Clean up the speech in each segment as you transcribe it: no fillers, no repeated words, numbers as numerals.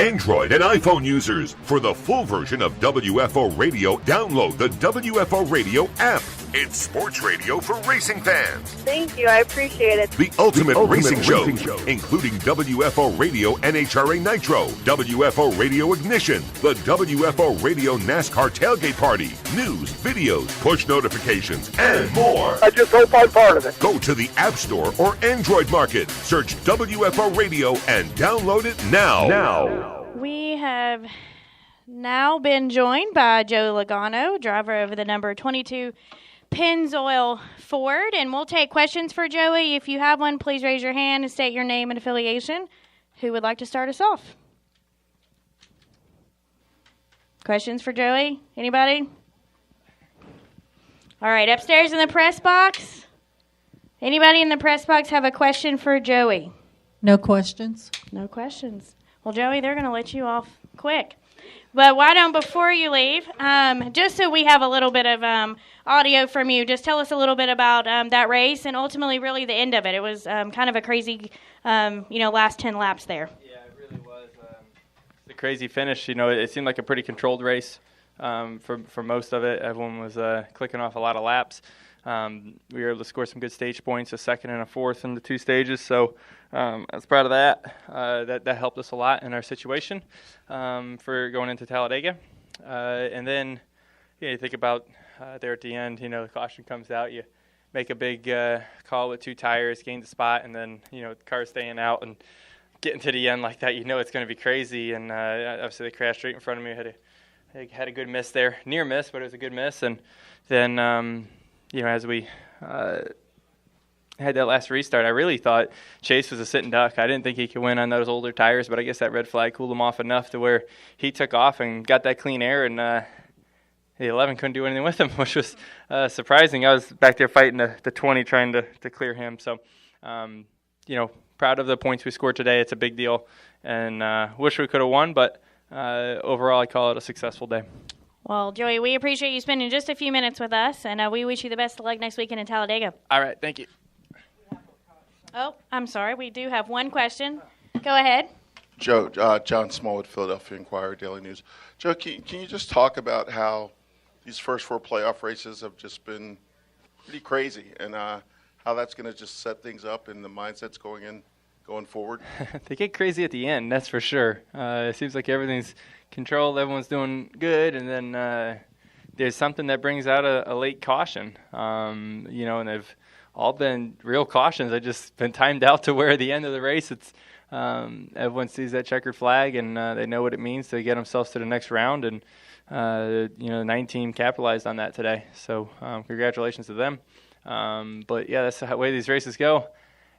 Android and iPhone users. For the full version of WFO Radio, download the WFO Radio app. It's sports radio for racing fans. Thank you. I appreciate it. The ultimate racing show, including WFO Radio NHRA Nitro, WFO Radio Ignition, the WFO Radio NASCAR Tailgate Party, news, videos, push notifications, and more. I just hope I'm part of it. Go to the App Store or Android Market, search WFO Radio, and download it now. We have now been joined by Joe Logano, driver of the number 22 Pennzoil Ford, and we'll take questions for Joey. If you have one, please raise your hand and state your name and affiliation. Who would like to start us off? Questions for Joey? Anybody? All right, upstairs in the press box. Anybody in the press box have a question for Joey? No questions. No questions. Well, Joey, they're going to let you off quick. But why don't, before you leave, just so we have a little bit of audio from you, just tell us a little bit about that race and ultimately really the end of it. It was kind of a crazy, last 10 laps there. Yeah, it really was. The crazy finish, it seemed like a pretty controlled race for most of it. Everyone was clicking off a lot of laps. We were able to score some good stage points, a second and a fourth in the two stages. So I was proud of that. That helped us a lot in our situation for going into Talladega. And then you think about there at the end, the caution comes out. You make a big call with two tires, gain the spot, and then, the car staying out and getting to the end like that, it's going to be crazy. And obviously they crashed right in front of me. Had a good miss there. Near miss, but it was a good miss. And then, as we had that last restart, I really thought Chase was a sitting duck. I didn't think he could win on those older tires, but I guess that red flag cooled him off enough to where he took off and got that clean air, and the 11 couldn't do anything with him, which was surprising. I was back there fighting the 20 trying to clear him. So, proud of the points we scored today. It's a big deal, and wish we could have won, but overall I call it a successful day. Well, Joey, we appreciate you spending just a few minutes with us, and we wish you the best of luck next weekend in Talladega. All right, thank you. Oh, I'm sorry. We do have one question. Go ahead. Joe, John Smallwood, Philadelphia Inquirer, Daily News. Joe, can you just talk about how these first four playoff races have just been pretty crazy, and how that's going to just set things up and the mindsets going forward? They get crazy at the end, that's for sure. It seems like everything's controlled, everyone's doing good, and then there's something that brings out a late caution. And they've all been real cautions. They've just been timed out to where at the end of the race, it's everyone sees that checkered flag, and they know what it means to get themselves to the next round. And the 9 team capitalized on that today. So congratulations to them. But yeah, that's the way these races go.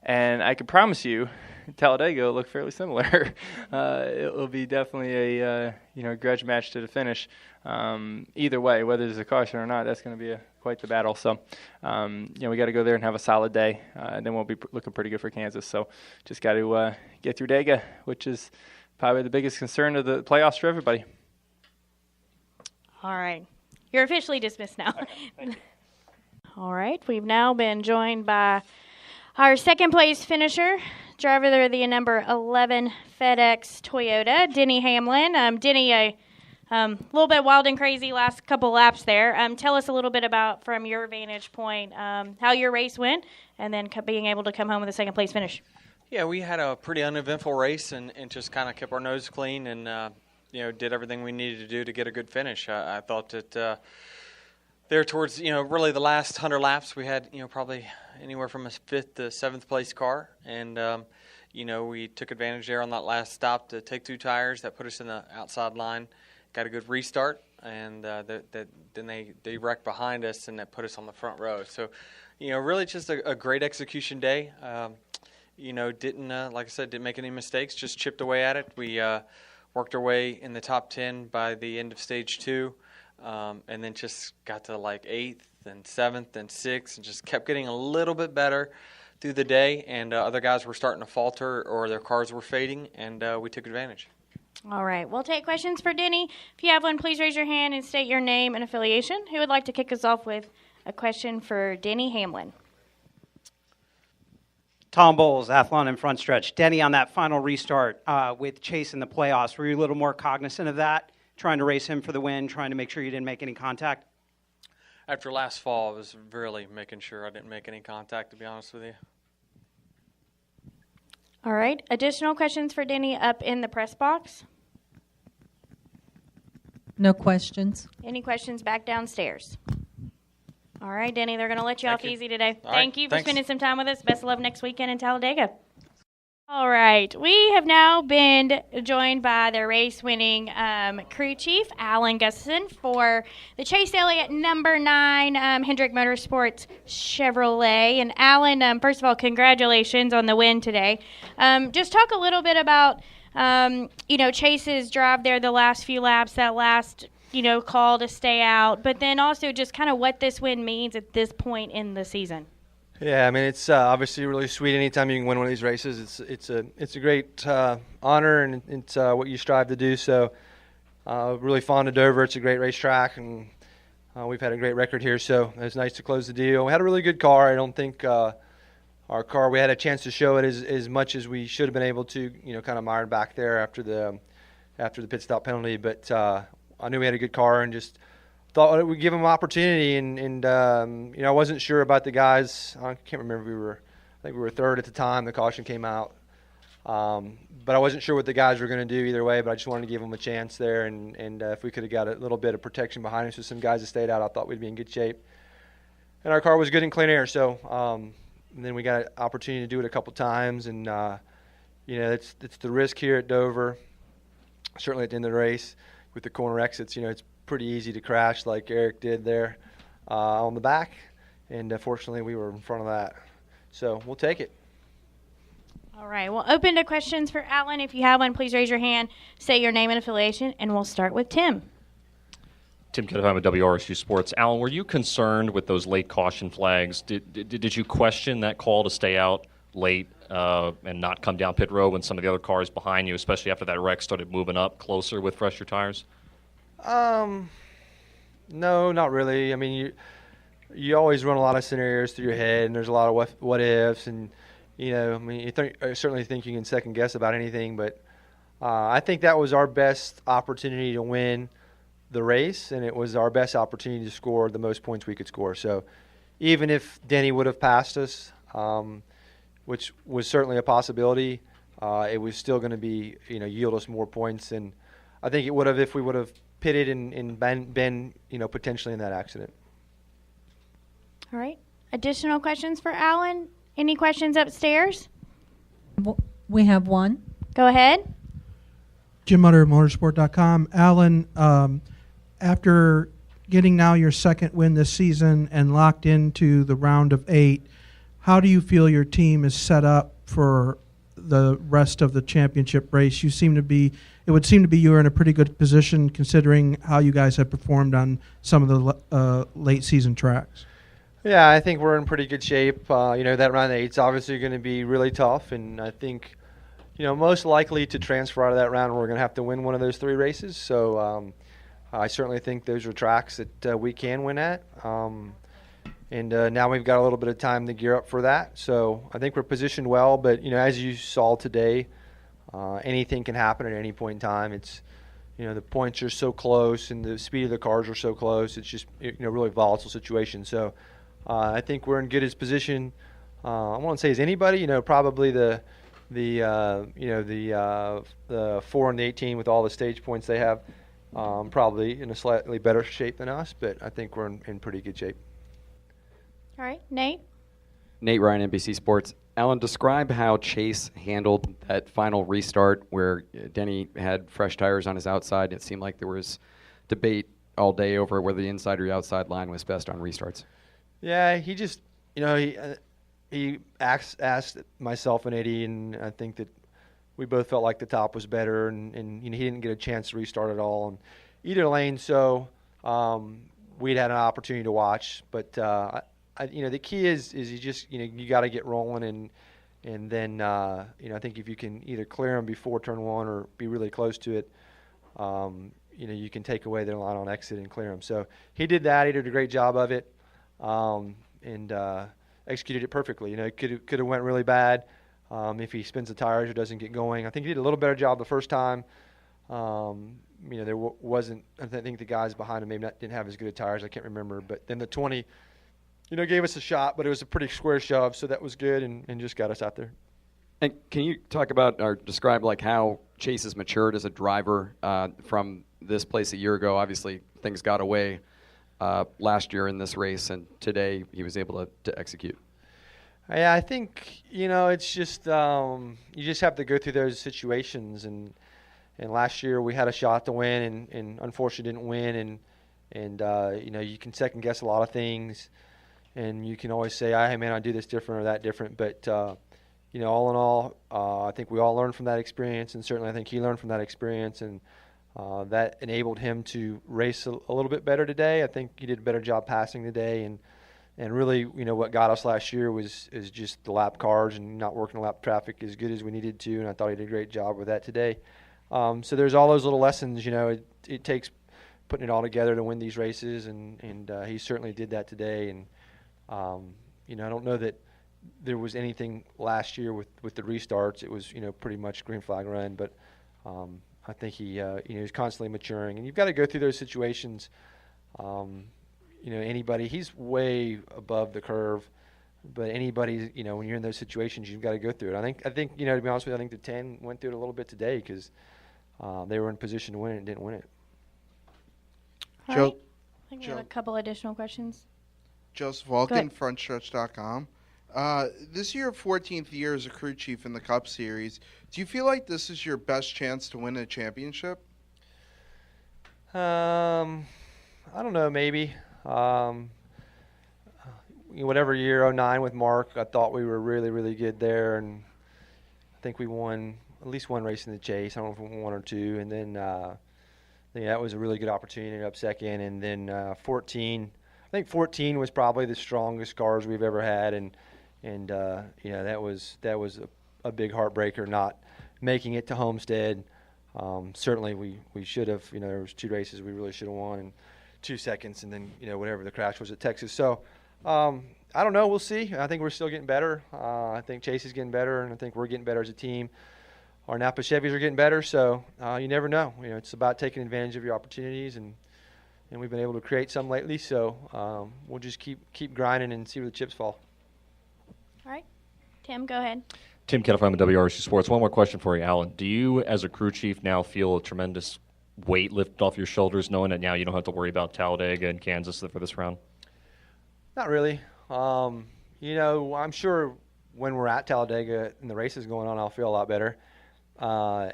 And I can promise you, Talladega will look fairly similar. It will be definitely a grudge match to the finish. Either way, whether there's a caution or not, that's going to be quite the battle. So, we got to go there and have a solid day, and then we'll be looking pretty good for Kansas. So, just got to get through Dega, which is probably the biggest concern of the playoffs for everybody. All right, you're officially dismissed now. All right, we've now been joined by our second place finisher, driver of the number 11 FedEx Toyota, Denny Hamlin. Denny, a little bit wild and crazy last couple laps there. Tell us a little bit about, from your vantage point, how your race went, and then being able to come home with a second place finish. Yeah, we had a pretty uneventful race and just kind of kept our nose clean and, did everything we needed to do to get a good finish. I thought that there towards, really the last 100 laps, we had, probably anywhere from a 5th to 7th place car. And, we took advantage there on that last stop to take 2 tires. That put us in the outside line. Got a good restart. And then they wrecked behind us, and that put us on the front row. So, really just a great execution day. Didn't, like I said, didn't make any mistakes, just chipped away at it. We worked our way in the top 10 by the end of stage 2. And then just got to like 8th and 7th and 6th and just kept getting a little bit better through the day. And other guys were starting to falter or their cars were fading, and we took advantage. All right. We'll take questions for Denny. If you have one, please raise your hand and state your name and affiliation. Who would like to kick us off with a question for Denny Hamlin? Tom Bowles, Athlon in front stretch. Denny, on that final restart with Chase in the playoffs, were you a little more cognizant of that, trying to race him for the win, trying to make sure you didn't make any contact? After last fall, I was really making sure I didn't make any contact, to be honest with you. All right. Additional questions for Denny up in the press box? No questions. Any questions back downstairs? All right, Denny, they're going to let you off easy today. All Thank right, you for thanks. spending some time with us. Best of luck next weekend in Talladega. All right, we have now been joined by the race-winning crew chief, Alan Gustafson, for the Chase Elliott number 9 Hendrick Motorsports Chevrolet. And Alan, first of all, congratulations on the win today. Just talk a little bit about, Chase's drive there the last few laps, that last call to stay out, but then also just kind of what this win means at this point in the season. Yeah, I mean, it's obviously really sweet anytime you can win one of these races. It's a great honor, and it's what you strive to do. So really fond of Dover. It's a great racetrack, and we've had a great record here, so it was nice to close the deal. We had a really good car. I don't think our car, we had a chance to show it as much as we should have been able to, kind of mired back there after the pit stop penalty, but I knew we had a good car and just thought it would give them an opportunity. And I wasn't sure about the guys. I can't remember. I think we were third at the time. The caution came out. But I wasn't sure what the guys were going to do either way, but I just wanted to give them a chance there. And if we could have got a little bit of protection behind us with some guys that stayed out, I thought we'd be in good shape. And our car was good in clean air. So and then we got an opportunity to do it a couple times. And, it's the risk here at Dover, certainly at the end of the race. With the corner exits, it's pretty easy to crash like Eric did there on the back. And fortunately, we were in front of that. So we'll take it. All right. Well, open to questions for Alan. If you have one, please raise your hand, say your name and affiliation, and we'll start with Tim. Tim Kittelheim with WRSU Sports. Alan, were you concerned with those late caution flags? Did you question that call to stay out late and not come down pit road when some of the other cars behind you, especially after that wreck, started moving up closer with fresher tires? No, not really. I mean, you always run a lot of scenarios through your head, and there's a lot of what ifs, and I certainly think you can second guess about anything, but I think that was our best opportunity to win the race, and it was our best opportunity to score the most points we could score. So even if Denny would have passed us, which was certainly a possibility, it was still going to be, yield us more points. And I think it would have if we would have pitted and been, potentially in that accident. All right. Additional questions for Alan? Any questions upstairs? We have one. Go ahead. Jim Mutter, motorsport.com. Alan, after getting now your second win this season and locked into the round of 8, how do you feel your team is set up for the rest of the championship race? It would seem to be you are in a pretty good position considering how you guys have performed on some of the late season tracks. Yeah, I think we're in pretty good shape. That round 8's obviously going to be really tough, and I think, most likely to transfer out of that round, we're going to have to win one of those 3 races. So I certainly think those are tracks that we can win at. And now we've got a little bit of time to gear up for that. So I think we're positioned well. But, as you saw today, anything can happen at any point in time. It's, the points are so close and the speed of the cars are so close. It's just, really volatile situation. So I think we're in good as position. I won't say as anybody, probably the 4 and the 18 with all the stage points they have, probably in a slightly better shape than us. But I think we're in pretty good shape. All right, Nate. Nate Ryan, NBC Sports. Alan, describe how Chase handled that final restart where Denny had fresh tires on his outside. It seemed like there was debate all day over whether the inside or the outside line was best on restarts. Yeah, he just, he asked myself and Eddie, and I think that we both felt like the top was better, and he didn't get a chance to restart at all in either lane. So we'd had an opportunity to watch, but the key is you just you got to get rolling, and then I think if you can either clear them before turn 1 or be really close to it, you can take away their line on exit and clear them. So he did that. He did a great job of it, and executed it perfectly. It could have went really bad if he spins the tires or doesn't get going. I think he did a little better job the first time. There wasn't. I think the guys behind him maybe didn't have as good of tires. I can't remember. But then the 20, gave us a shot, but it was a pretty square shove, so that was good and just got us out there. And can you talk about or describe how Chase has matured as a driver from this place a year ago? Obviously, things got away last year in this race, and today he was able to execute. Yeah, I think it's just you just have to go through those situations. And last year we had a shot to win, and unfortunately didn't win. And you can second guess a lot of things, and you can always say, "Hey, man, I do this different or that different." But all in all, I think we all learned from that experience, and certainly I think he learned from that experience, and that enabled him to race a little bit better today. I think he did a better job passing today, and really, what got us last year is just the lap cars and not working the lap traffic as good as we needed to, and I thought he did a great job with that today. So there's all those little lessons, it takes putting it all together to win these races, and he certainly did that today. And I don't know that there was anything last year with the restarts. It was pretty much green flag run, but I think he's constantly maturing, and you've got to go through those situations. Anybody, he's way above the curve, but anybody, when you're in those situations, you've got to go through it. I think to be honest with you, I think the 10 went through it a little bit today because they were in position to win it and didn't win it. All right. I think we have a couple additional questions. Joseph Walken, frontstretch.com. This is your 14th year as a crew chief in the Cup Series. Do you feel like this is your best chance to win a championship? I don't know, maybe. Whatever year, 09 with Mark, I thought we were really, really good there, and I think we won at least one race in the chase. I don't know if we won one or two, and then that was a really good opportunity. Ended up second, and then 14. I think 14 was probably the strongest cars we've ever had, and that was a big heartbreaker not making it to Homestead. Certainly we should have. There was 2 races we really should have won in 2 seconds, and then whatever the crash was at Texas. So I don't know. We'll see. I think we're still getting better. I think Chase is getting better, and I think we're getting better as a team. Our Napa Chevys are getting better, so you never know. It's about taking advantage of your opportunities, and we've been able to create some lately. So we'll just keep grinding and see where the chips fall. All right, Tim, go ahead. Tim Kettle from WRC Sports. One more question for you, Alan. Do you, as a crew chief, now feel a tremendous weight lifted off your shoulders, knowing that now you don't have to worry about Talladega and Kansas for this round? Not really. I'm sure when we're at Talladega and the race is going on, I'll feel a lot better.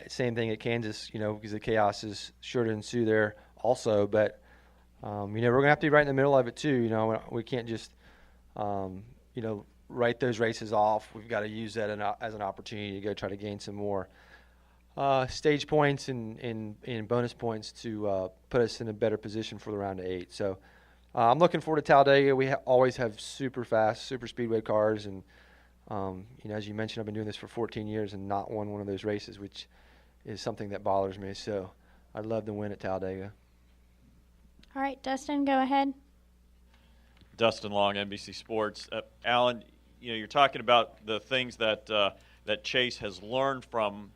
Same thing at Kansas, because the chaos is sure to ensue there also. But, we're going to have to be right in the middle of it too. We can't just, write those races off. We've got to use that as an opportunity to go try to gain some more stage points and bonus points to put us in a better position for the round of 8. So I'm looking forward to Talladega. We always have super fast, super speedway cars, and as you mentioned, I've been doing this for 14 years and not won one of those races, which is something that bothers me. So I'd love to win at Talladega. All right, Dustin, go ahead. Dustin Long, NBC Sports. Alan, you're talking about the things that Chase has learned from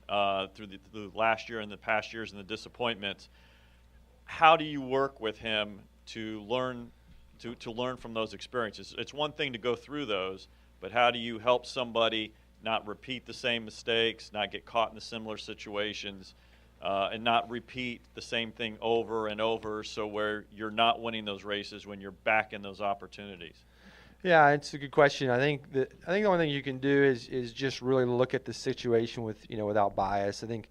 through the last year and the past years and the disappointments. How do you work with him to learn from those experiences? It's one thing to go through those, but how do you help somebody not repeat the same mistakes, not get caught in the similar situations, and not repeat the same thing over and over, so where you're not winning those races when you're back in those opportunities? Yeah, it's a good question. I think the only thing you can do is just really look at the situation without bias. I think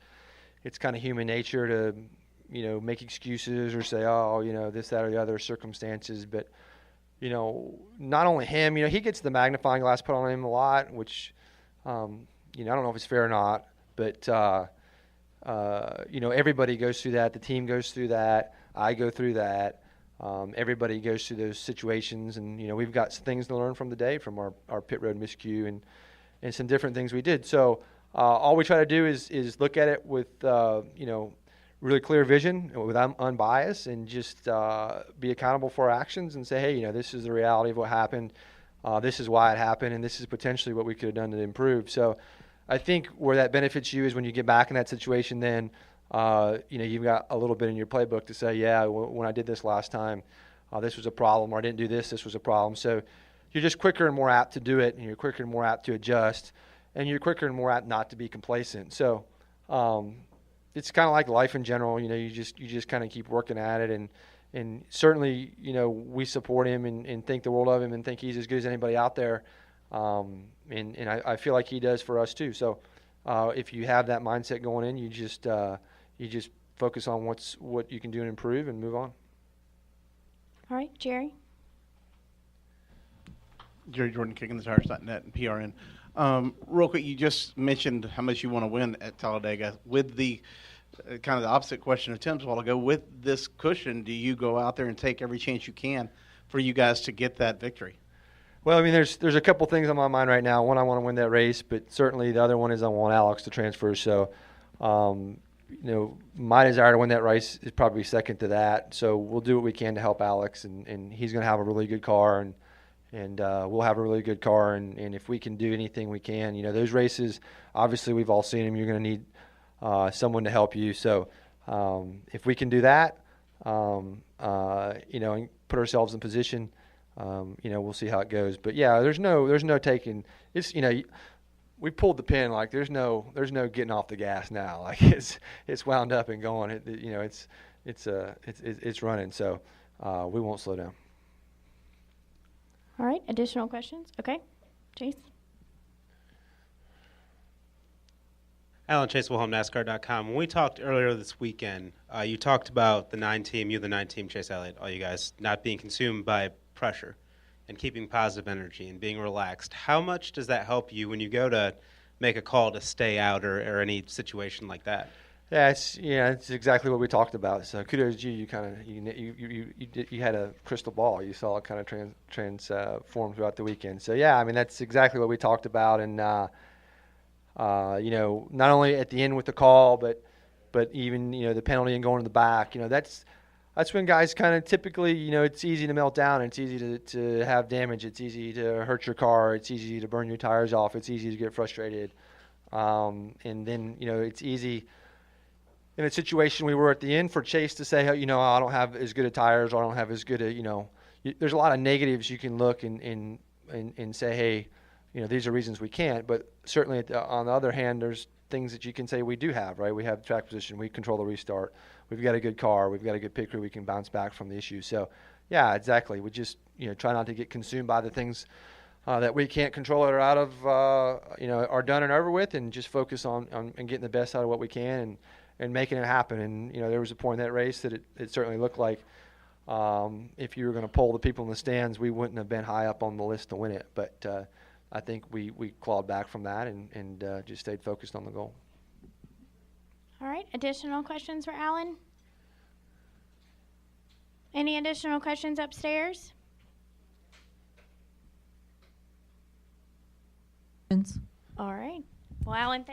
it's kind of human nature to make excuses or say, this, that, or the other circumstances. But not only him, he gets the magnifying glass put on him a lot, which I don't know if it's fair or not, but everybody goes through that. The team goes through that. I go through that. Everybody goes through those situations, and we've got some things to learn from the day, from our pit road miscue and some different things we did. So all we try to do is look at it with really clear vision, with unbiased, and just be accountable for our actions and say, hey, this is the reality of what happened. this is why it happened, and this is potentially what we could have done to improve. So I think where that benefits you is when you get back in that situation, then you've got a little bit in your playbook to say, yeah, when I did this last time, this was a problem, or I didn't do this, this was a problem. So you're just quicker and more apt to do it, and you're quicker and more apt to adjust, and you're quicker and more apt not to be complacent. So it's kind of like life in general. You just kind of keep working at it, and certainly, we support him and think the world of him and think he's as good as anybody out there. And I feel like he does for us too. So if you have that mindset going in, you just focus on what you can do and improve and move on. All right, Jerry. Jerry Jordan, KickingTheTires.net and PRN. Real quick, you just mentioned how much you want to win at Talladega. With the kind of the opposite question of Tim's a while ago, with this cushion, do you go out there and take every chance you can for you guys to get that victory? Well, I mean, there's a couple things on my mind right now. One, I want to win that race, but certainly the other one is I want Alex to transfer. So, my desire to win that race is probably second to that. So we'll do what we can to help Alex, and he's going to have a really good car, and we'll have a really good car. And if we can do anything we can, those races, obviously we've all seen them. You're going to need someone to help you. So if we can do that, and put ourselves in position, we'll see how it goes. But yeah, there's no taking. It's we pulled the pin. Like there's no getting off the gas now. Like it's wound up and going. It's running. So we won't slow down. All right. Additional questions? Okay, Chase. Alan Chase, NASCAR.com. When we talked earlier this weekend, you talked about the 9 team, the 9 team, Chase Elliott, all you guys, not being consumed by pressure and keeping positive energy and being relaxed. How much does that help you when you go to make a call to stay out or any situation like that? Yeah, it's exactly what we talked about. So kudos to you. You had a crystal ball. You saw it kind of transform throughout the weekend. So yeah, I mean that's exactly what we talked about, and not only at the end with the call, but even the penalty and going to the back. That's when guys kind of typically, it's easy to melt down. It's easy to have damage. It's easy to hurt your car. It's easy to burn your tires off. It's easy to get frustrated. And then, it's easy in a situation we were at the end for Chase to say, I don't have as good of tires, or I don't have as good of, there's a lot of negatives you can look and say, hey, these are reasons we can't. But certainly on the other hand, there's things that you can say we do have, right? We have track position. We control the restart. We've got a good car. We've got a good pit crew. We can bounce back from the issues. So, yeah, exactly. We just, try not to get consumed by the things that we can't control or out of, are done and over with, and just focus on getting the best out of what we can and making it happen. And, there was a point in that race that it certainly looked like if you were going to poll the people in the stands, we wouldn't have been high up on the list to win it. But I think we clawed back from that and just stayed focused on the goal. All right. Additional questions for Alan? Any additional questions upstairs? All right. Well, Alan,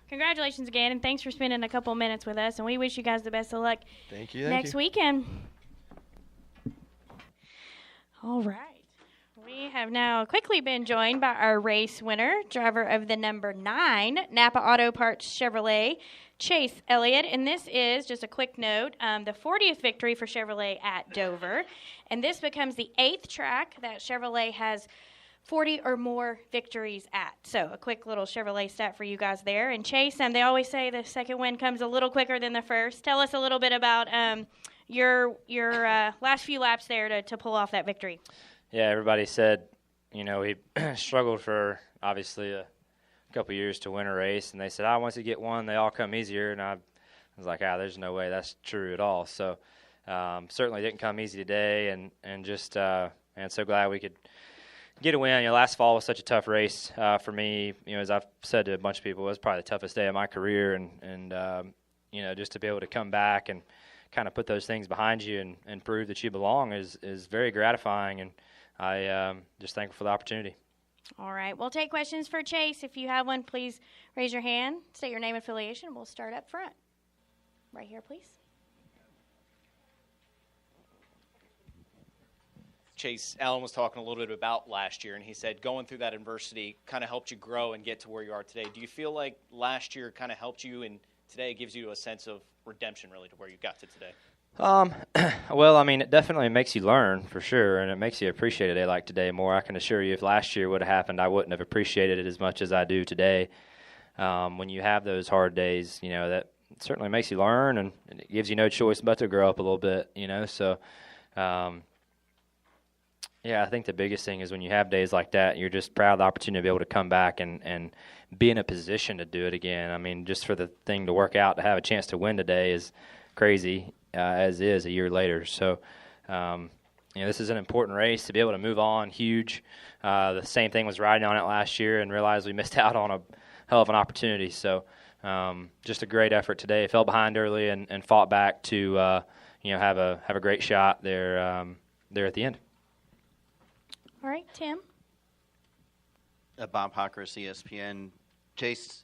congratulations again, and thanks for spending a couple minutes with us, and we wish you guys the best of luck next weekend. All right. We have now quickly been joined by our race winner, driver of the number 9 Napa Auto Parts Chevrolet, Chase Elliott. And this is, just a quick note, the 40th victory for Chevrolet at Dover. And this becomes the 8th track that Chevrolet has 40 or more victories at. So a quick little Chevrolet stat for you guys there. And Chase, they always say the second win comes a little quicker than the first. Tell us a little bit about your last few laps there to pull off that victory. Yeah, everybody said, he struggled for obviously a couple years to win a race, and they said, once you get one, they all come easier. And I was like, there's no way that's true at all. So certainly didn't come easy today, and just and so glad we could get a win. Last fall was such a tough race for me. As I've said to a bunch of people, it was probably the toughest day of my career, and just to be able to come back and kind of put those things behind you and prove that you belong is very gratifying, and I just thankful for the opportunity. All right. We'll take questions for Chase. If you have one, please raise your hand, state your name and affiliation. We'll start up front. Right here, please. Chase, Alan was talking a little bit about last year, and he said going through that adversity kind of helped you grow and get to where you are today. Do you feel like last year kind of helped you, and today it gives you a sense of redemption, really, to where you got to today? Well, I mean, it definitely makes you learn, for sure, and it makes you appreciate a day like today more. I can assure you if last year would have happened, I wouldn't have appreciated it as much as I do today. When you have those hard days, that certainly makes you learn, and it gives you no choice but to grow up a little bit, So, yeah, I think the biggest thing is when you have days like that, you're just proud of the opportunity to be able to come back and be in a position to do it again. I mean, just for the thing to work out, to have a chance to win today is crazy, as is a year later. So, this is an important race to be able to move on, huge. The same thing was riding on it last year and realized we missed out on a hell of an opportunity. So, just a great effort today. Fell behind early and fought back to, have a great shot there at the end. All right, Tim. Bob Hawkers, ESPN. Chase,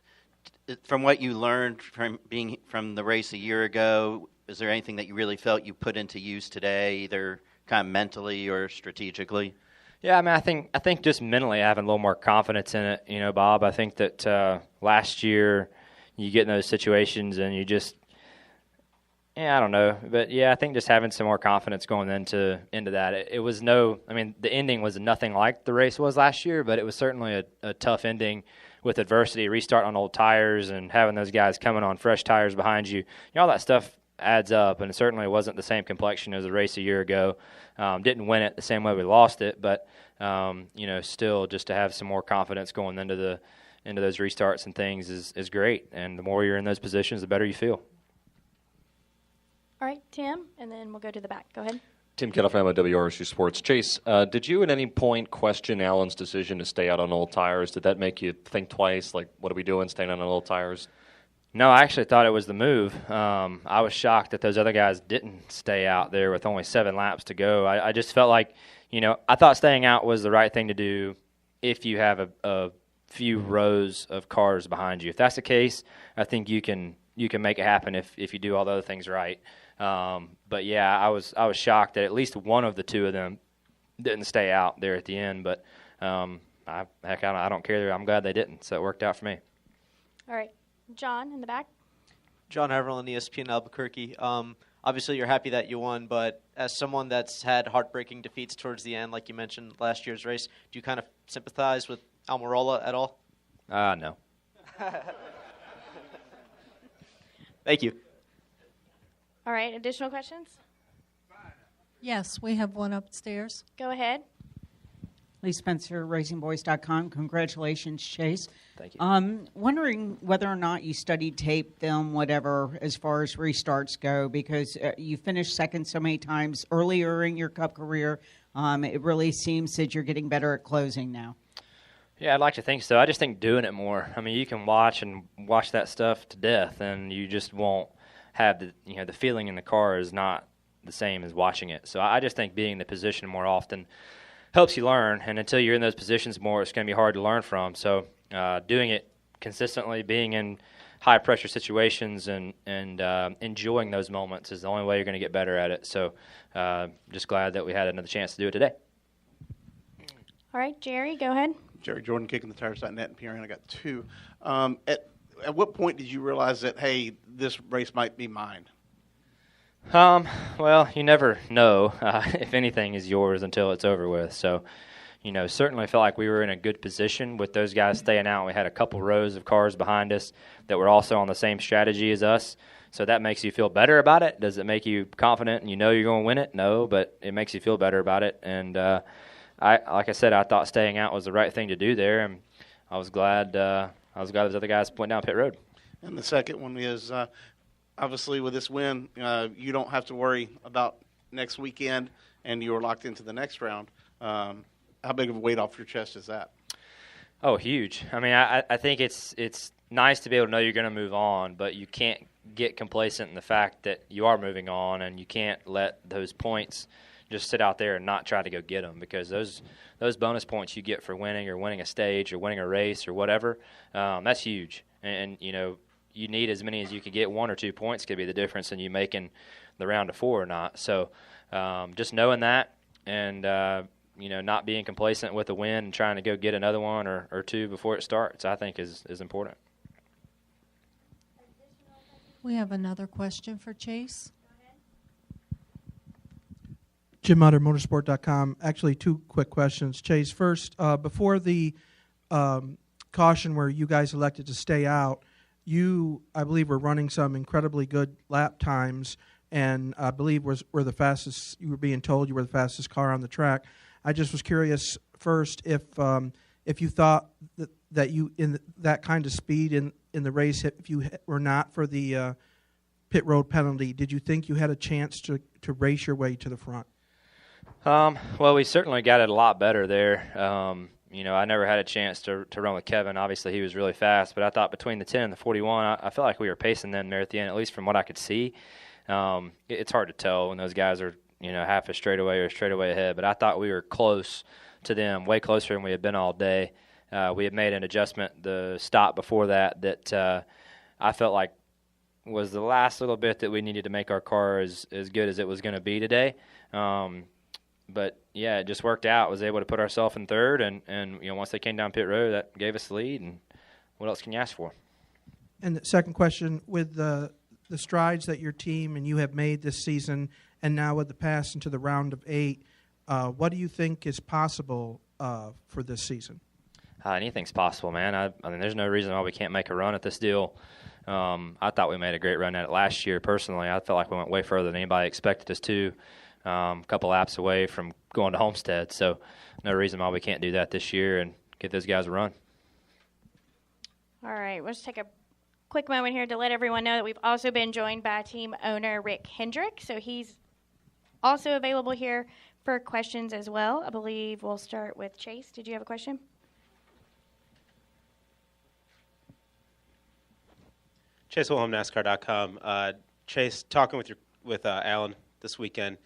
from what you learned from being from the race a year ago, is there anything that you really felt you put into use today, either kind of mentally or strategically? Yeah, I mean, I think just mentally having a little more confidence in it, Bob. I think that last year you get in those situations and you just, I don't know. But, I think just having some more confidence going into that. It was the ending was nothing like the race was last year, but it was certainly a tough ending with adversity, restart on old tires and having those guys coming on fresh tires behind you. All that stuff adds up, and it certainly wasn't the same complexion as the race a year ago. Didn't win it the same way we lost it, but, still just to have some more confidence going into those restarts and things is great. And the more you're in those positions, the better you feel. All right, Tim, and then we'll go to the back. Go ahead. Tim Kettlefam at WRSU Sports. Chase, did you at any point question Alan's decision to stay out on old tires? Did that make you think twice, like, what are we doing staying on old tires? No, I actually thought it was the move. I was shocked that those other guys didn't stay out there with only 7 laps to go. I just felt like, I thought staying out was the right thing to do if you have a few rows of cars behind you. If that's the case, I think you can make it happen if you do all the other things right. But I was shocked that at least one of the two of them didn't stay out there at the end. But I don't care. I'm glad they didn't. So it worked out for me. All right, John in the back. John Haverland, ESPN Albuquerque. Obviously, you're happy that you won, but as someone that's had heartbreaking defeats towards the end, like you mentioned last year's race, do you kind of sympathize with Almirola at all? No. Thank you. All right, additional questions? Yes, we have one upstairs. Go ahead. Lee Spencer, RacingBoys.com. Congratulations, Chase. Thank you. Wondering whether or not you studied tape, film, whatever, as far as restarts go, because you finished second so many times earlier in your Cup career. It really seems that you're getting better at closing now. Yeah, I'd like to think so. I just think doing it more. I mean, you can watch that stuff to death, and you just won't have the feeling in the car is not the same as watching it. So I just think being in the position more often helps you learn, and until you're in those positions more, it's going to be hard to learn from. So doing it consistently, being in high-pressure situations and enjoying those moments is the only way you're going to get better at it. So just glad that we had another chance to do it today. All right, Jerry, go ahead. Jerry Jordan, kickingthetires.net and PRN. I got 2. At what point did you realize that, hey, this race might be mine? Well, you never know if anything is yours until it's over with. So, certainly felt like we were in a good position with those guys staying out. We had a couple rows of cars behind us that were also on the same strategy as us. So that makes you feel better about it. Does it make you confident and you know you're going to win it? No, but it makes you feel better about it. And like I said, I thought staying out was the right thing to do there, and I was glad. Those other guys went down pit road. And the second one is, obviously, with this win, you don't have to worry about next weekend, and you are locked into the next round. How big of a weight off your chest is that? Oh, huge. I mean, I think it's nice to be able to know you're going to move on, but you can't get complacent in the fact that you are moving on, and you can't let those points just sit out there and not try to go get them, because those bonus points you get for winning or winning a stage or winning a race or whatever, that's huge. And you need as many as you can get. 1 or 2 points could be the difference in you making the round of 4 or not. So just knowing that, and not being complacent with a win and trying to go get another one or two before it starts, I think is important. We have another question for Chase. Jim Mutter, motorsport.com. Actually, two quick questions. Chase, first, before the caution where you guys elected to stay out, you, I believe, were running some incredibly good lap times, and I believe were the fastest. You were being told you were the fastest car on the track. I just was curious first if you thought that you in that kind of speed in the race, if you were not for the pit road penalty, did you think you had a chance to race your way to the front? Well, we certainly got it a lot better there. I never had a chance to run with Kevin. Obviously, he was really fast, but I thought between the 10 and the 41, I felt like we were pacing them there at the end, at least from what I could see. It's hard to tell when those guys are, half a straightaway or a straightaway ahead, but I thought we were close to them, way closer than we had been all day. We had made an adjustment, the stop before that I felt like was the last little bit that we needed to make our car as good as it was going to be today. But, yeah, it just worked out. Was able to put ourselves in third, and once they came down pit road, that gave us the lead, and what else can you ask for? And the second question, with the strides that your team and you have made this season, and now with the pass into the round of 8, what do you think is possible for this season? Anything's possible, man. I mean, there's no reason why we can't make a run at this deal. I thought we made a great run at it last year. Personally, I felt like we went way further than anybody expected us to. A couple laps away from going to Homestead, so no reason why we can't do that this year and get those guys a run. All right, we'll just take a quick moment here to let everyone know that we've also been joined by team owner Rick Hendrick, so he's also available here for questions as well. I believe we'll start with Chase. Did you have a question? Chase Wilhelm, NASCAR.com. Chase, talking with Alan this weekend,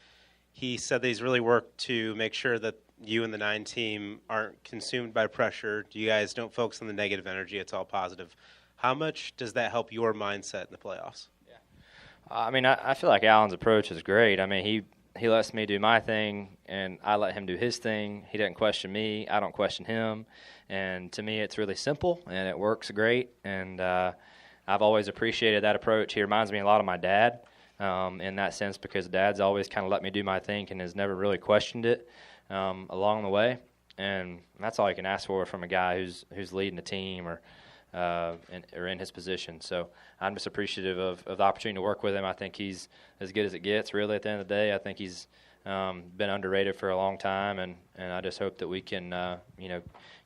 he said that he's really worked to make sure that you and the 9 team aren't consumed by pressure. You guys don't focus on the negative energy. It's all positive. How much does that help your mindset in the playoffs? Yeah. I mean, I feel like Alan's approach is great. I mean, he lets me do my thing, and I let him do his thing. He doesn't question me. I don't question him. And to me, it's really simple, and it works great. And I've always appreciated that approach. He reminds me a lot of my dad. In that sense, because Dad's always kind of let me do my thing and has never really questioned it along the way, and that's all you can ask for from a guy who's leading a team or in his position. So I'm just appreciative of the opportunity to work with him. I think he's as good as it gets. Really, at the end of the day, I think he's been underrated for a long time, and I just hope that we can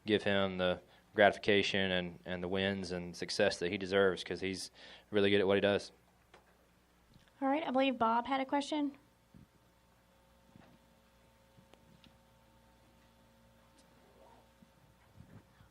give him the gratification and the wins and success that he deserves, because he's really good at what he does. All right, I believe Bob had a question.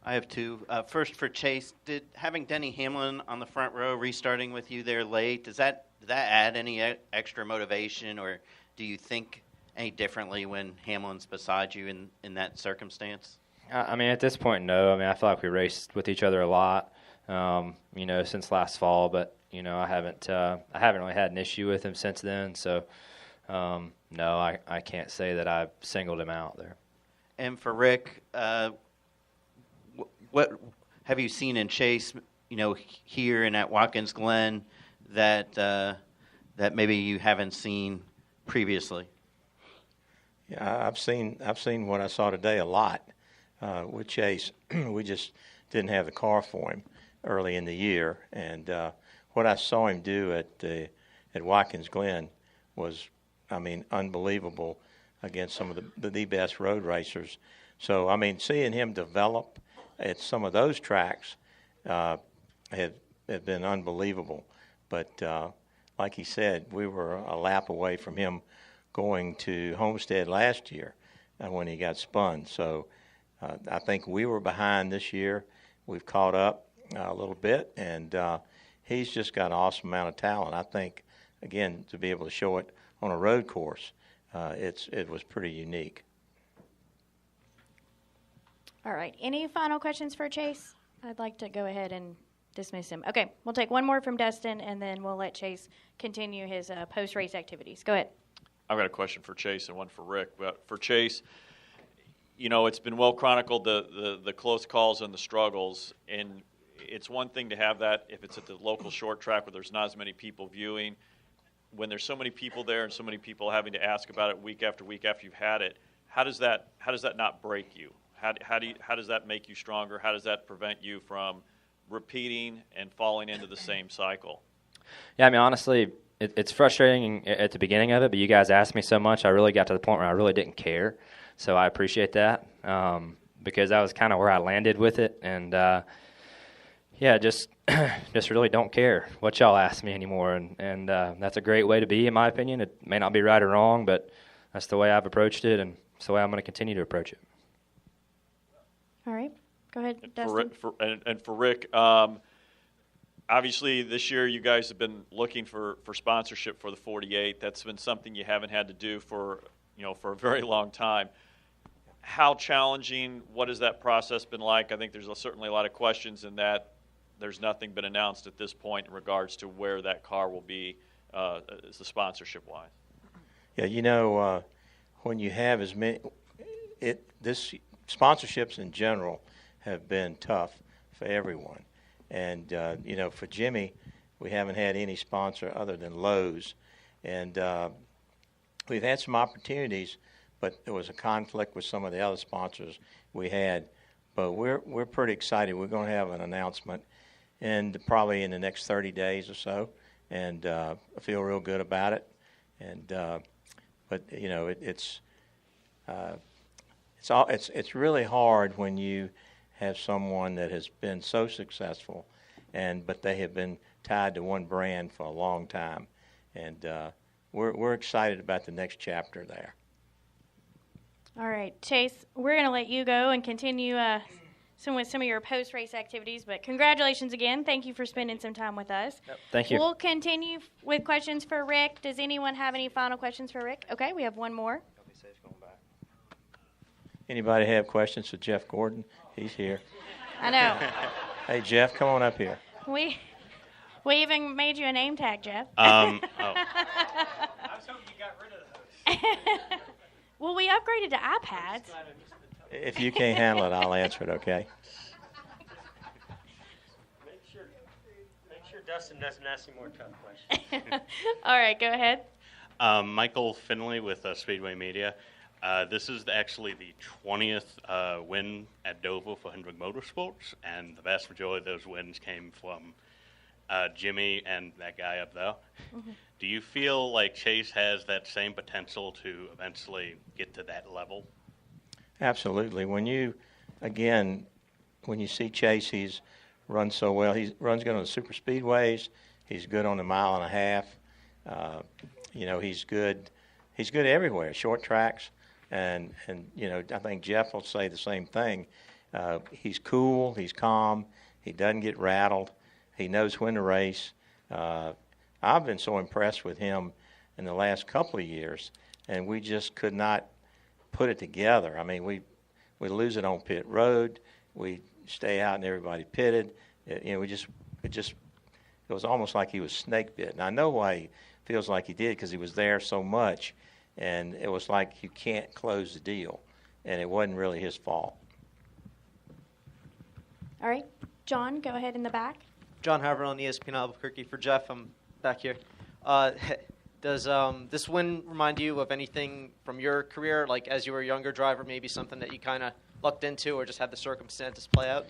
I have two. First for Chase, did having Denny Hamlin on the front row restarting with you there late, does that add any extra motivation, or do you think any differently when Hamlin's beside you in that circumstance? I mean, at this point, no. I mean, I feel like we raced with each other a lot, since last fall, but I haven't really had an issue with him since then. So, no, I can't say that I've singled him out there. And for Rick, what have you seen in Chase, here and at Watkins Glen that maybe you haven't seen previously? Yeah, I've seen what I saw today a lot with Chase. We just didn't have the car for him early in the year, and what I saw him do at Watkins Glen was, I mean, unbelievable against some of the best road racers. So, I mean, seeing him develop at some of those tracks have been unbelievable. But like he said, we were a lap away from him going to Homestead last year when he got spun. So I think we were behind this year. We've caught up a little bit, and he's just got an awesome amount of talent. I think, again, to be able to show it on a road course, it was pretty unique. All right. Any final questions for Chase? I'd like to go ahead and dismiss him. Okay. We'll take one more from Dustin, and then we'll let Chase continue his post-race activities. Go ahead. I've got a question for Chase and one for Rick. But for Chase, you know, it's been well chronicled, the close calls and the struggles, and it's one thing to have that if it's at the local short track where there's not as many people viewing. When there's so many people there and so many people having to ask about it week after week after you've had it, how does that not break you? How does that make you stronger? How does that prevent you from repeating and falling into the same cycle? Yeah, I mean, honestly, it's frustrating at the beginning of it, but you guys asked me so much, I really got to the point where I really didn't care. So I appreciate that because that was kind of where I landed with it. And, just really don't care what y'all ask me anymore. And that's a great way to be, in my opinion. It may not be right or wrong, but that's the way I've approached it, and it's the way I'm going to continue to approach it. All right. Go ahead, Dustin. For Rick, obviously this year you guys have been looking for sponsorship for the 48. That's been something you haven't had to do for a very long time. How challenging, what has that process been like? I think there's certainly a lot of questions in that. There's nothing been announced at this point in regards to where that car will be as the sponsorship-wise. Yeah, when you have as many sponsorships in general have been tough for everyone. And, for Jimmy, we haven't had any sponsor other than Lowe's. And we've had some opportunities, but there was a conflict with some of the other sponsors we had. But we're pretty excited. We're going to have an announcement probably in the next 30 days or so, and I feel real good about it. And it's really hard when you have someone that has been so successful, but they have been tied to one brand for a long time, and we're excited about the next chapter there. All right, Chase, we're going to let you go and continue with some of your post-race activities, but congratulations again. Thank you for spending some time with us. Yep. Thank you. We'll continue with questions for Rick. Does anyone have any final questions for Rick? Okay, we have one more. Anybody have questions for Jeff Gordon? He's here. I know. Hey, Jeff, come on up here. We even made you a name tag, Jeff. I was hoping you got rid of those. Well, we upgraded to iPads. If you can't handle it, I'll answer it, okay? Make sure Dustin doesn't ask any more tough questions. All right, go ahead. Michael Finley with Speedway Media. This is actually the 20th win at Dover for Hendrick Motorsports, and the vast majority of those wins came from Jimmy and that guy up there. Mm-hmm. Do you feel like Chase has that same potential to eventually get to that level? Absolutely. When you see Chase, he's run so well. He runs good on the super speedways. He's good on the mile and a half. He's good. He's good everywhere, short tracks. And I think Jeff will say the same thing. He's cool. He's calm. He doesn't get rattled. He knows when to race. I've been so impressed with him in the last couple of years, and we just could not put it together. I mean, we lose it on pit road. We stay out and everybody pitted. It was almost like he was snake bit. And I know why he feels like he did, because he was there so much, and it was like you can't close the deal, and it wasn't really his fault. All right, John, go ahead in the back. John Haverhill on ESPN Albuquerque. For Jeff, I'm back here. Does this win remind you of anything from your career, like as you were a younger driver, maybe something that you kind of lucked into or just had the circumstances play out?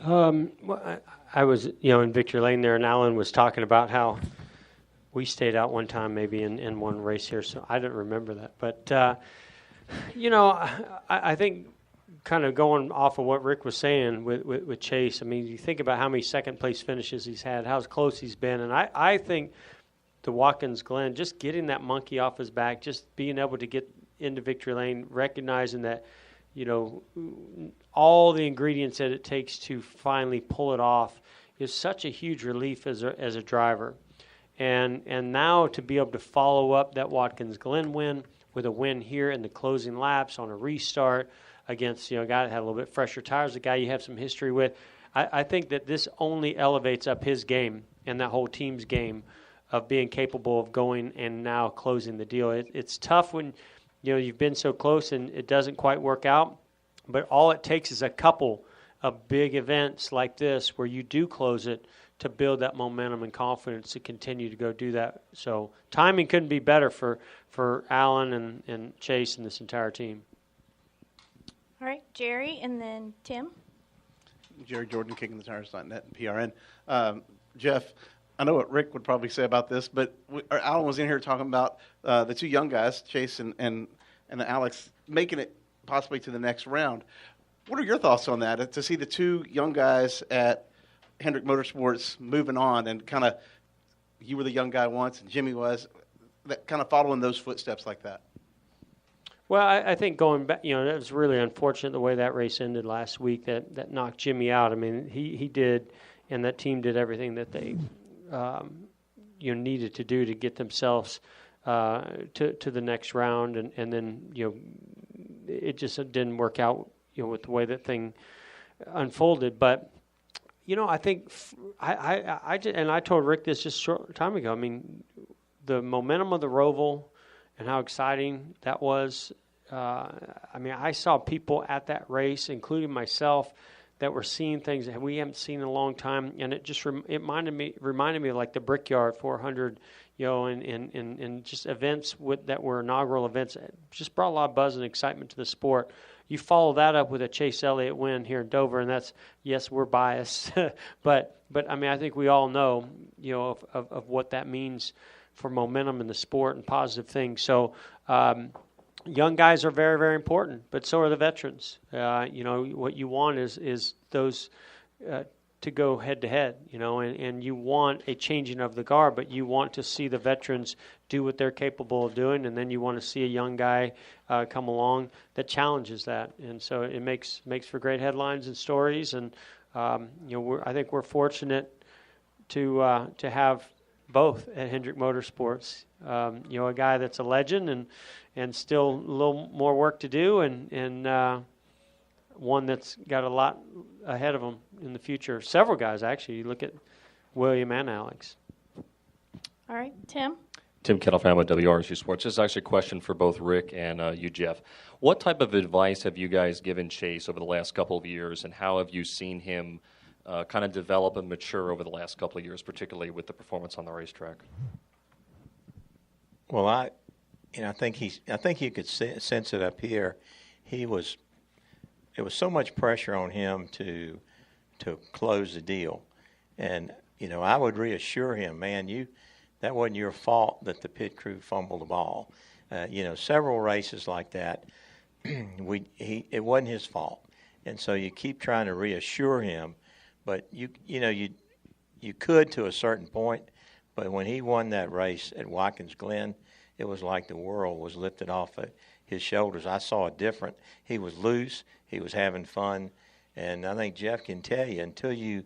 Well, I was, in Victory Lane there, and Alan was talking about how we stayed out one time maybe in one race here, so I don't remember that. But, I think kind of going off of what Rick was saying with Chase, I mean, you think about how many second-place finishes he's had, how close he's been, and I think the Watkins Glen, just getting that monkey off his back, just being able to get into Victory Lane, recognizing that, all the ingredients that it takes to finally pull it off is such a huge relief as a driver. And now to be able to follow up that Watkins Glen win with a win here in the closing laps on a restart against a guy that had a little bit fresher tires, a guy you have some history with, I think that this only elevates up his game and that whole team's game of being capable of going and now closing the deal. It's tough when you've been so close and it doesn't quite work out, but all it takes is a couple of big events like this where you do close it to build that momentum and confidence to continue to go do that. So timing couldn't be better for Alan and Chase and this entire team. All right, Jerry, and then Tim. Jerry Jordan, KickingTheTires.net and PRN. Jeff, I know what Rick would probably say about this, but Alan was in here talking about the two young guys, Chase and Alex, making it possibly to the next round. What are your thoughts on that, to see the two young guys at Hendrick Motorsports moving on and kind of, you were the young guy once and Jimmy was, that kind of following those footsteps like that? Well, I think going back, it was really unfortunate the way that race ended last week that knocked Jimmy out. I mean, he did, and that team did everything that they needed to do to get themselves to the next round, and then it just didn't work out with the way that thing unfolded. But I think I told Rick this just a short time ago. I mean, the momentum of the Roval and how exciting that was. I saw people at that race, including myself, that were seeing things that we haven't seen in a long time, and it just reminded me of like the Brickyard 400, and just events that were inaugural events. It just brought a lot of buzz and excitement to the sport. You follow that up with a Chase Elliott win here in Dover, and that's, yes, we're biased, but I think we all know, of what that means for momentum in the sport and positive things. So young guys are very, very important, but so are the veterans. What you want is those to go head to head, and you want a changing of the guard, but you want to see the veterans do what they're capable of doing, and then you want to see a young guy come along that challenges that, and so it makes for great headlines and stories. And I think we're fortunate to have both at Hendrick Motorsports. A guy that's a legend and still a little more work to do, and one that's got a lot ahead of him in the future. Several guys, actually. You look at William and Alex. All right, Tim. Tim Kettlefam with WRSU Sports. This is actually a question for both Rick and you, Jeff. What type of advice have you guys given Chase over the last couple of years, and how have you seen him kind of develop and mature over the last couple of years, particularly with the performance on the racetrack? Well, I think you could sense it up here. There was so much pressure on him to close the deal, and I would reassure him, man, that wasn't your fault that the pit crew fumbled the ball. Several races like that, it wasn't his fault, and so you keep trying to reassure him. But you could to a certain point, but when he won that race at Watkins Glen, it was like the world was lifted off of his shoulders. I saw it different. He was loose. He was having fun, and I think Jeff can tell you, until you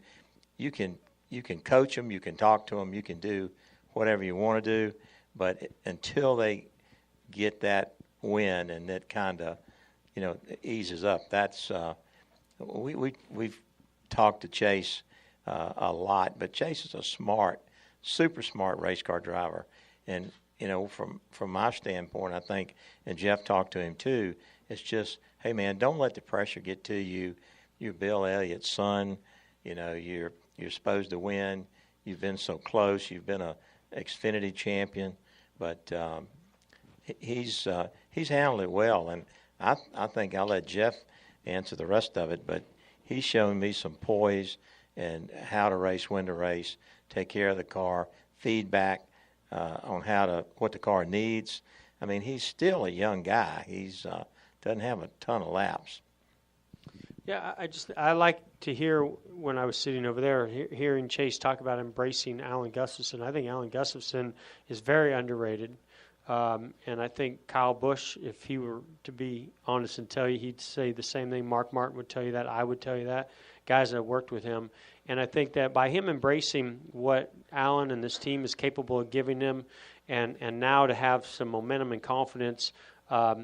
can coach them, you can talk to them, you can do whatever you want to do, but until they get that win and that kind of eases up, that's we've talked to Chase a lot, but Chase is a super smart race car driver, and from my standpoint, I think, and Jeff talked to him too, it's just, hey man, don't let the pressure get to you. You're Bill Elliott's son. You're supposed to win. You've been so close. You've been a Xfinity champion, but he's handled it well, and I think I'll let Jeff answer the rest of it, but he's shown me some poise and how to race, when to race, take care of the car, feedback on what the car needs. I mean, he's still a young guy. He's doesn't have a ton of laps. Yeah, I like to hear, when I was sitting over there, hearing Chase talk about embracing Alan Gustafson. I think Alan Gustafson is very underrated. And I think Kyle Busch, if he were to be honest and tell you, he'd say the same thing. Mark Martin would tell you that. I would tell you that. Guys that have worked with him. And I think that by him embracing what Alan and this team is capable of giving him, and now to have some momentum and confidence, I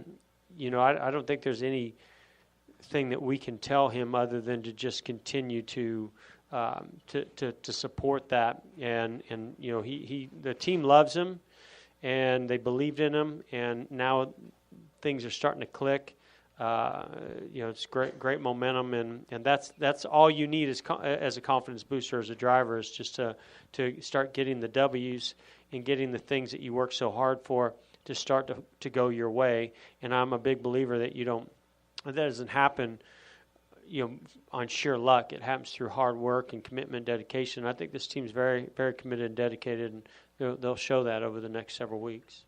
don't think there's anything that we can tell him other than to just continue to to support that. And you know, the team loves him, and they believed in him, and now things are starting to click. You know, it's great momentum, and that's all you need as a confidence booster as a driver, is just to start getting the W's and getting the things that you work so hard for to start to go your way. And I'm a big believer that that doesn't happen, you know, on sheer luck. It happens through hard work and commitment, dedication. I think this team's very, very committed and dedicated, and they'll show that over the next several weeks.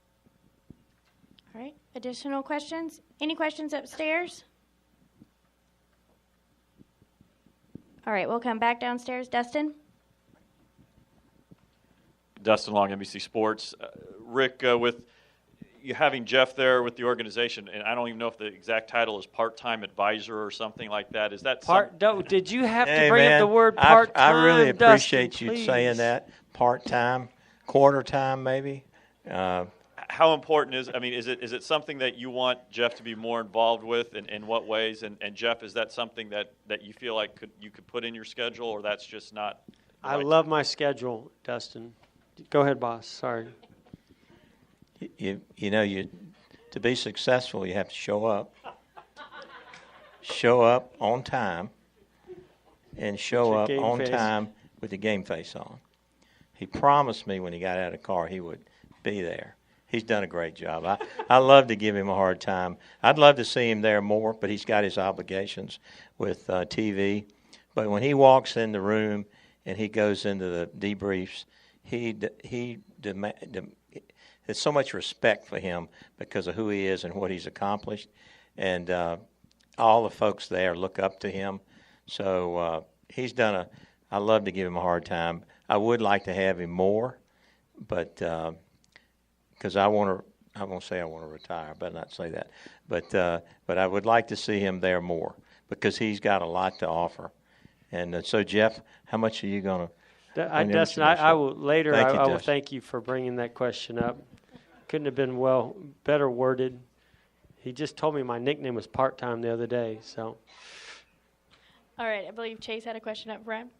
All right. Additional questions? Any questions upstairs? All right. We'll come back downstairs. Dustin? Dustin Long, NBC Sports. Rick, with you having Jeff there with the organization, and I don't even know if the exact title is part-time advisor or something like that. Is that Did you have Hey, to bring man, up the word part-time? I really appreciate Dustin, you please. saying that. Part-time, quarter-time, maybe. How important is it something that you want Jeff to be more involved with, and in what ways? And Jeff, is that something that you feel like you could put in your schedule, or that's just not? I love my schedule, Dustin. Go ahead, boss. Sorry. You know, to be successful, you have to show up. Show up on time, and show up on time with the game face on. He promised me when he got out of the car he would be there. He's done a great job. I love to give him a hard time. I'd love to see him there more, but he's got his obligations with TV. But when he walks in the room and he goes into the debriefs, there's so much respect for him because of who he is and what he's accomplished. And all the folks there look up to him. So he's done I love to give him a hard time. I would like to have him more, but because I won't say I want to retire, but not say that. But I would like to see him there more because he's got a lot to offer. And so, Jeff, how much are you going to? Dustin, I will later. Thank you, I will Dustin. thank you for bringing that question up. Couldn't have been better worded. He just told me my nickname was part-time the other day. So. All right. I believe Chase had a question up front.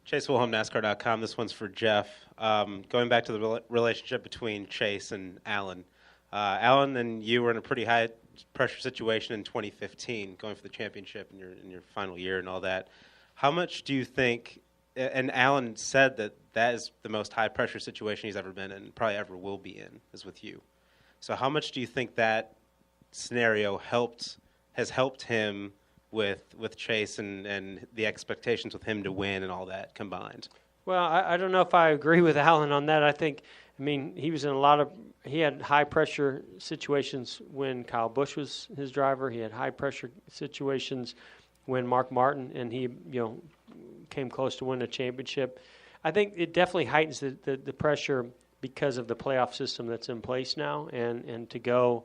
ChaseWilhelmNASCAR.com. This one's for Jeff. Going back to the relationship between Chase and Alan. Alan and you were in a pretty high pressure situation in 2015, going for the championship in your final year and all that. How much do you think? And Alan said that is the most high pressure situation he's ever been in, and probably ever will be in, is with you. So how much do you think that scenario has helped him with Chase and the expectations with him to win and all that combined? Well, I don't know if I agree with Alan on that. I mean, he was in he had high pressure situations when Kyle Busch was his driver. He had high pressure situations when Mark Martin and he, came close to winning a championship. I think it definitely heightens the pressure because of the playoff system that's in place now, and to go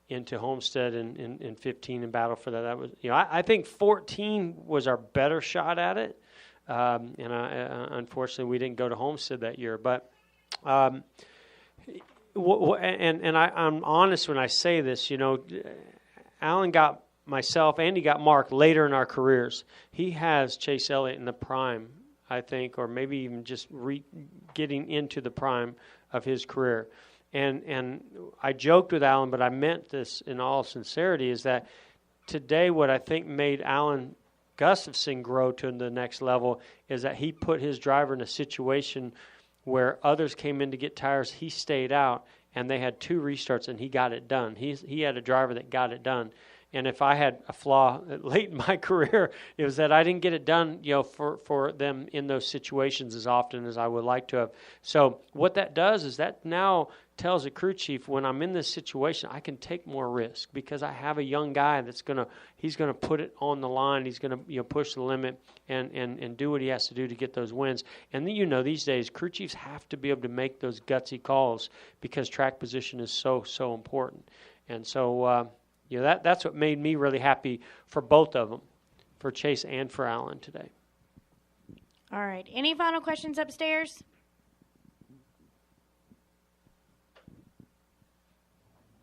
into Homestead in 15 and battle for that was, I think 14 was our better shot at it. And unfortunately, we didn't go to Homestead that year. But I'm honest when I say this. Alan got myself and he got Mark later in our careers. He has Chase Elliott in the prime, I think, or maybe even just getting into the prime of his career. And I joked with Alan, but I meant this in all sincerity, is that today what I think made Alan Gustafson grow to the next level is that he put his driver in a situation where others came in to get tires, he stayed out, and they had 2 restarts, and he got it done. He had a driver that got it done. And if I had a flaw late in my career, it was that I didn't get it done, for them in those situations as often as I would like to have. So what that does is that now tells a crew chief, when I'm in this situation, I can take more risk because I have a young guy he's gonna put it on the line. He's gonna push the limit and do what he has to do to get those wins. And these days crew chiefs have to be able to make those gutsy calls because track position is so important. And so. That's what made me really happy for both of them, for Chase and for Alan today. All right. Any final questions upstairs?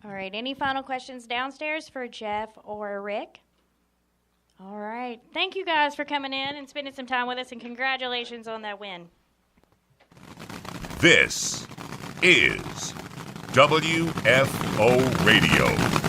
All right. Any final questions downstairs for Jeff or Rick? All right. Thank you guys for coming in and spending some time with us, and congratulations on that win. This is WFO Radio.